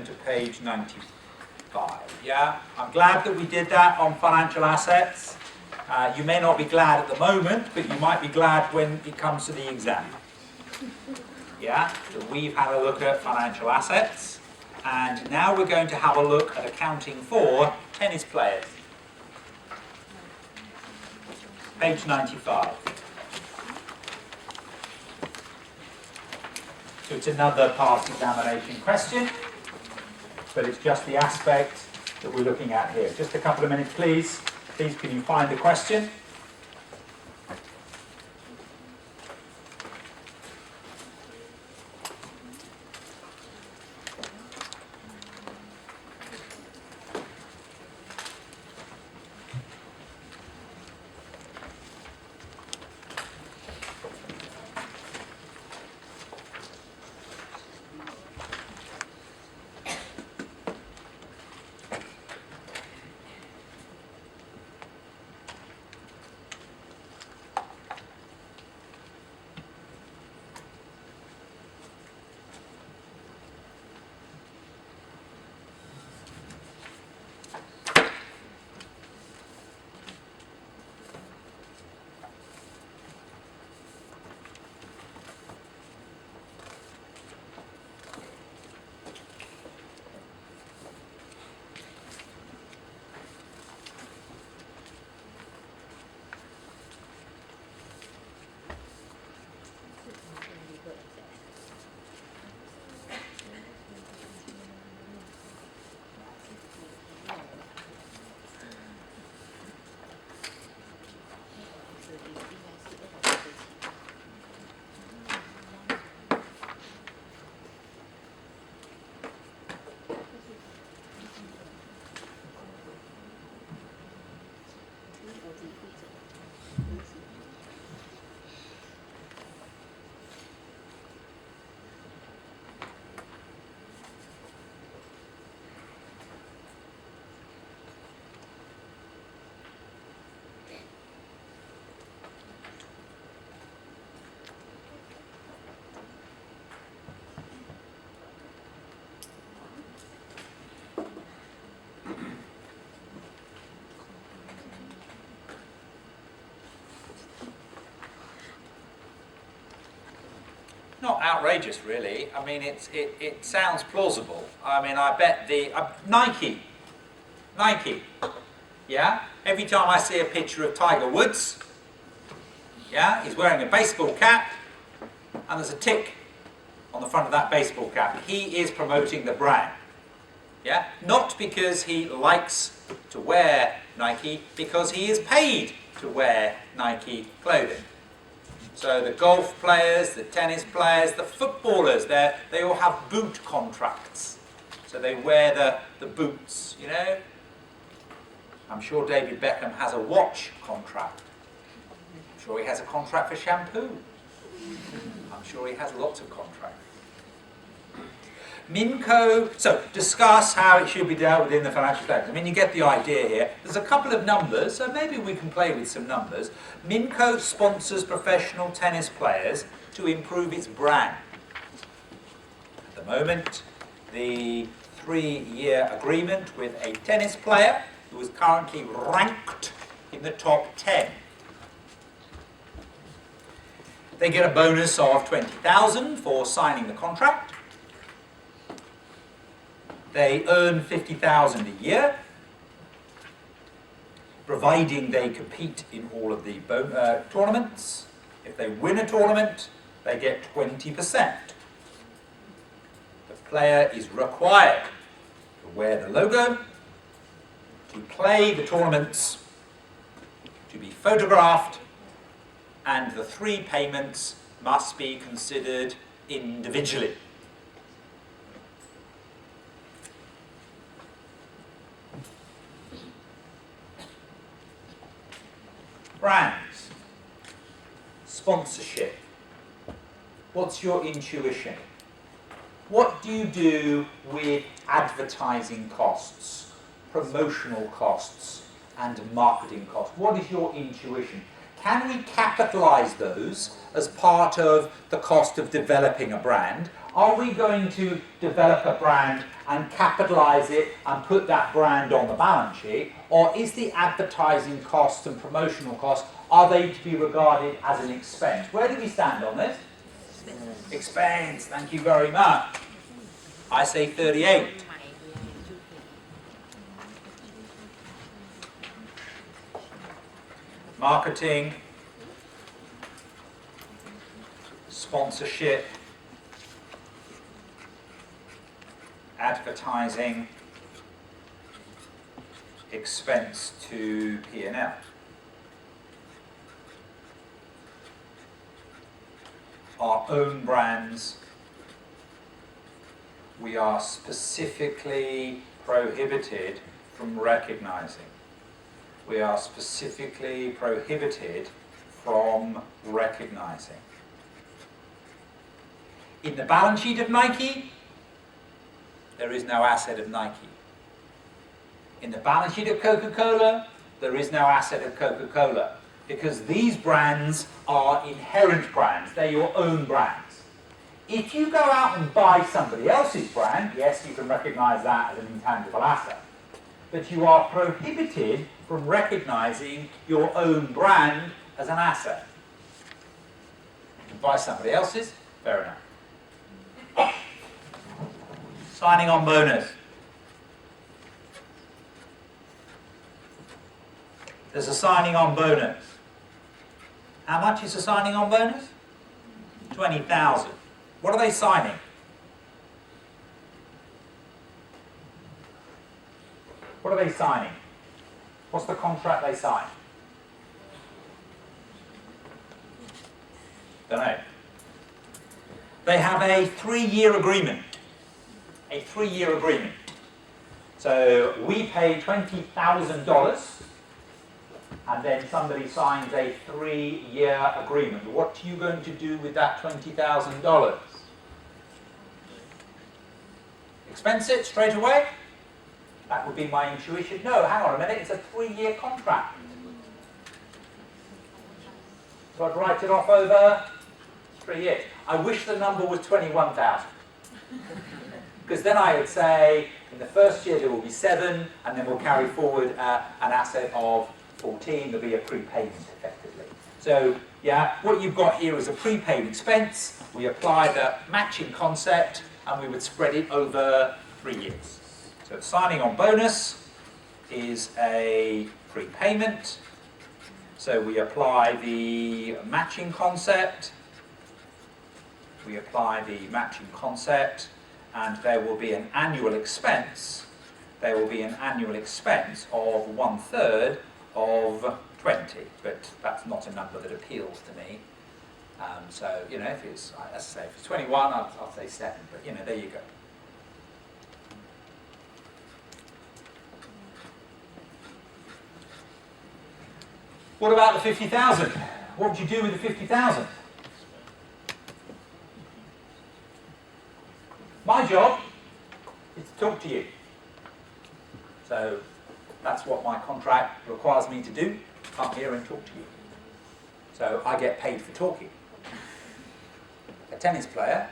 to page 95. Yeah, I'm glad that we did that on financial assets. You may not be glad at the moment, but you might be glad when it comes to the exam. Yeah, so we've had a look at financial assets, and now we're going to have a look at accounting for tennis players. Page 95. So it's another past examination question, but it's just the aspect that we're looking at here. Just a couple of minutes, please. Please, can you find the question? Not outrageous, really. I mean, it sounds plausible. I mean, I bet Nike, yeah? Every time I see a picture of Tiger Woods, yeah, he's wearing a baseball cap, and there's a tick on the front of that baseball cap. He is promoting the brand, yeah? Not because he likes to wear Nike, because he is paid to wear Nike clothing. So the golf players, the tennis players, the footballers, they all have boot contracts. So they wear the boots, you know. I'm sure David Beckham has a watch contract. I'm sure he has a contract for shampoo. I'm sure he has lots of contracts. Minco, so discuss how it should be dealt with in the financial statements. I mean, you get the idea here. There's a couple of numbers, so maybe we can play with some numbers. Minco sponsors professional tennis players to improve its brand. At the moment, the 3-year agreement with a tennis player who is currently ranked in the top 10. They get a bonus of $20,000 for signing the contract. They earn $50,000 a year, providing they compete in all of the tournaments. If they win a tournament, they get 20%. The player is required to wear the logo, to play the tournaments, to be photographed, and the 3 payments must be considered individually. Brands, sponsorship. What's your intuition? What do you do with advertising costs, promotional costs, and marketing costs? What is your intuition? can we capitalise those as part of the cost of developing a brand? Are we going to develop a brand and capitalise it and put that brand on the balance sheet? Or is the advertising cost and promotional cost, are they to be regarded as an expense? Where do we stand on this? Expense, thank you very much. I say 38. Marketing, sponsorship, advertising, expense to P&L. Our own brands, we are specifically prohibited from recognising. We are specifically prohibited from recognising. In the balance sheet of Nike, there is no asset of Nike. In the balance sheet of Coca-Cola, there is no asset of Coca-Cola, because these brands are inherent brands. They're your own brands. If you go out and buy somebody else's brand, yes, you can recognise that as an intangible asset. But you are prohibited from recognising your own brand as an asset. You can buy somebody else's, fair enough. Signing on bonus. There's a signing on bonus. How much is a signing on bonus? 20,000. What are they signing? What are they signing? What's the contract they sign? Don't know. They have a 3-year agreement. A 3-year agreement. So we pay $20,000 and then somebody signs a 3-year agreement. What are you going to do with that $20,000? Expense it straight away? That would be my intuition. No, hang on a minute, it's a 3-year contract. So I'd write it off over 3 years. I wish the number was 21,000. Because then I would say, in the first year there will be 7, and then we'll carry forward an asset of 14. There'll be a prepayment, effectively. So, yeah, what you've got here is a prepaid expense. We apply the matching concept, and we would spread it over 3 years. So signing on bonus is a prepayment. So we apply the matching concept. We apply the matching concept, and there will be an annual expense. There will be an annual expense of 1/3 of 20, but that's not a number that appeals to me. So, you know, if it's, as I say, if it's 21, I'll say 7, but, you know, there you go. What about the 50,000? What would you do with the 50,000? My job is to talk to you. So that's what my contract requires me to do, come here and talk to you. So I get paid for talking. A tennis player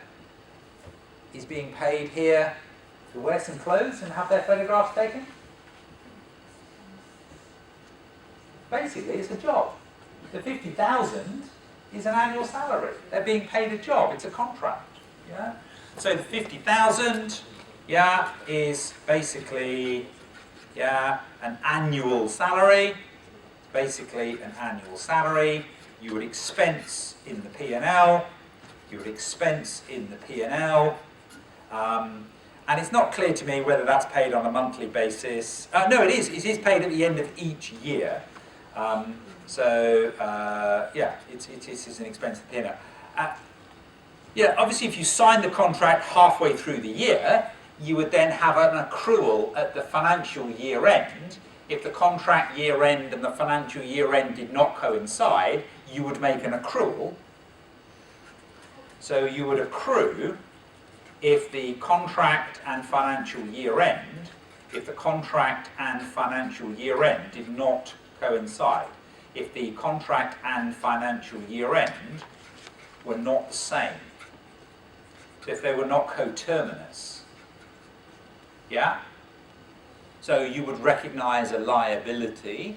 is being paid here to wear some clothes and have their photographs taken. Basically, it's a job. The 50,000 is an annual salary. They're being paid a job. It's a contract. Yeah. So the 50,000, yeah, is basically, yeah, an annual salary. Basically, an annual salary. You would expense in the P&L. You would expense in the P&L. And it's not clear to me whether that's paid on a monthly basis. No, it is. It is paid at the end of each year. Yeah, it is an expense of P&L. Yeah, obviously if you sign the contract halfway through the year, you would then have an accrual at the financial year end. If the contract year end and the financial year end did not coincide, you would make an accrual. So you would accrue if the contract and financial year end, did not coincide. if the contract and financial year end were not the same, if they were not coterminous. Yeah? So you would recognise a liability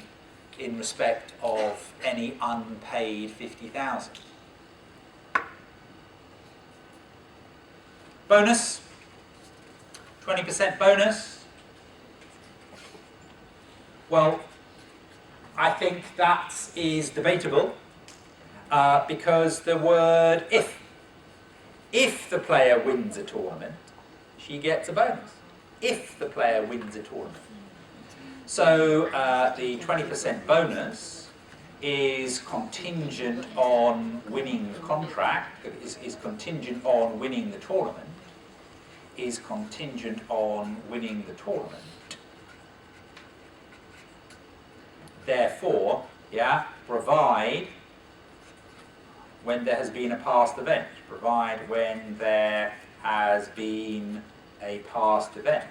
in respect of any unpaid 50,000. Bonus, 20% bonus. Well, I think that is debatable because the word if the player wins a tournament, she gets a bonus. If the player wins a tournament. So the 20% bonus is contingent on winning the contract, is contingent on winning the tournament, is contingent on winning the tournament. Therefore, yeah, provide when there has been a past event. Provide when there has been a past event.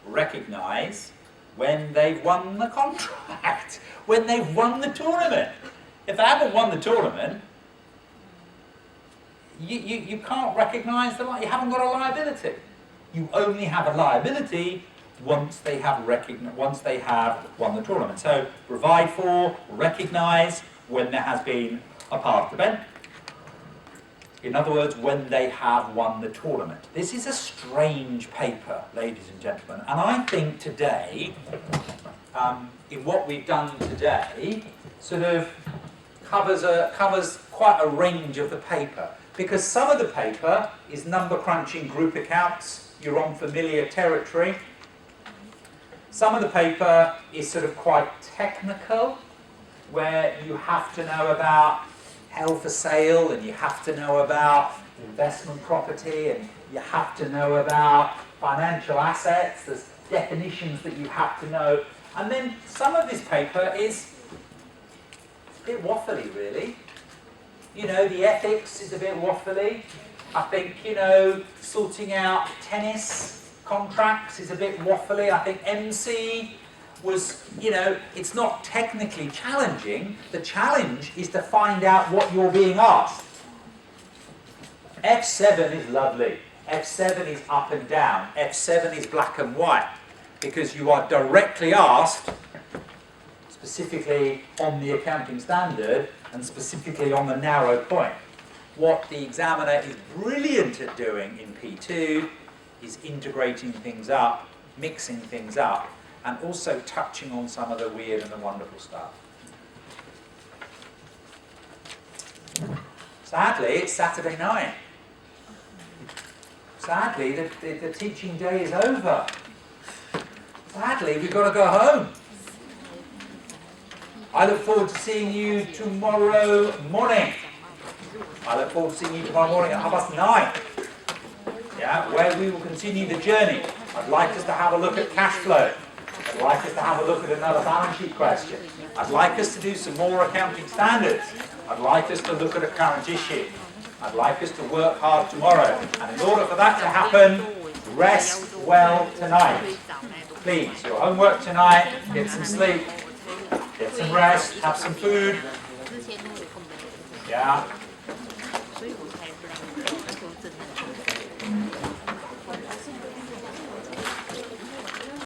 Recognise when they've won the contract, when they've won the tournament. If they haven't won the tournament, you can't recognise you haven't got a liability. You only have a liability once they have won the tournament. So provide for, recognise when there has been a past event. In other words, when they have won the tournament. This is a strange paper, ladies and gentlemen, and I think today, in what we've done today, sort of covers quite a range of the paper, because some of the paper is number crunching group accounts. You're on familiar territory. Some of the paper is sort of quite technical, where you have to know about held for sale, and you have to know about investment property, and you have to know about financial assets. There's definitions that you have to know. And then some of this paper is a bit waffly, really. You know, the ethics is a bit waffly. I think, you know, sorting out tennis contracts is a bit waffly. I think MC was, you know, it's not technically challenging. The challenge is to find out what you're being asked. F7 is lovely. F7 is up and down. F7 is black and white, because you are directly asked, specifically on the accounting standard and specifically on the narrow point. What the examiner is brilliant at doing in P2 is integrating things up, mixing things up, and also touching on some of the weird and the wonderful stuff. Sadly, it's Saturday night. Sadly, the teaching day is over. Sadly, we've got to go home. I look forward to seeing you tomorrow morning. I look forward to seeing you tomorrow morning at 9:30. Yeah, where we will continue the journey. I'd like us to have a look at cash flow. I'd like us to have a look at another balance sheet question. I'd like us to do some more accounting standards. I'd like us to look at a current issue. I'd like us to work hard tomorrow. And in order for that to happen, rest well tonight. Please, your homework tonight, get some sleep, get some rest, have some food. Yeah.